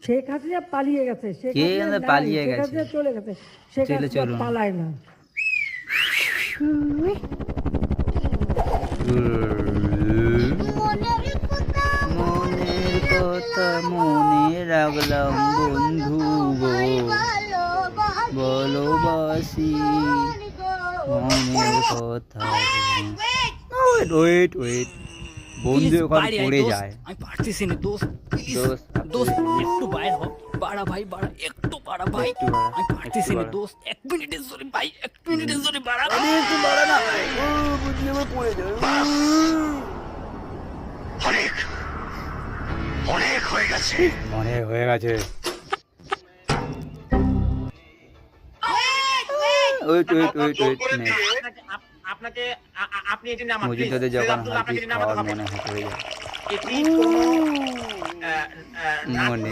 শেখ হাসিনা পালিয়ে গেছে, শেখ কে হাসিনা নাই, পালিয়ে শেখ গেছে? হাসিনা চলে গেছে, শেখ চলে হাসিনা চলুন। পালায় না। মনের কথা মনে রাখলাম বন্ধু গো, ভালোবাসি মনের কথা। ওয়েট ওয়েট, বন্ধু এখন পড়ে যায়। আমি পারতেছি না দোস্ত, প্লিজ দোস্ত, দোস্ত একটু বাইরে হ, বাড়া ভাই বাড়া, একটু বাড়া ভাই, একটু বাড়া, আমি পারতেছি একটু না বাড়া। দোস্ত, 1 মিনিটের জন্য ভাই, 1 মিনিটের জন্য বাড়া। একটু বাড়া না, ও বুঝলি আমার পড়ে যায়। অনেক অনেক হয়ে গেছে। অনেক হয়ে গেছে। ওয়েট ওয়েট ওয়েট জোর ওয়েট, করে দিয়ে আপনাকে আপনি এটি নামান, মজুদাদের যখন আপনাকে হালকি এটি নামাতে খাওয়ার হবে। মনে হয়ে যায়, এটি কোনো মনে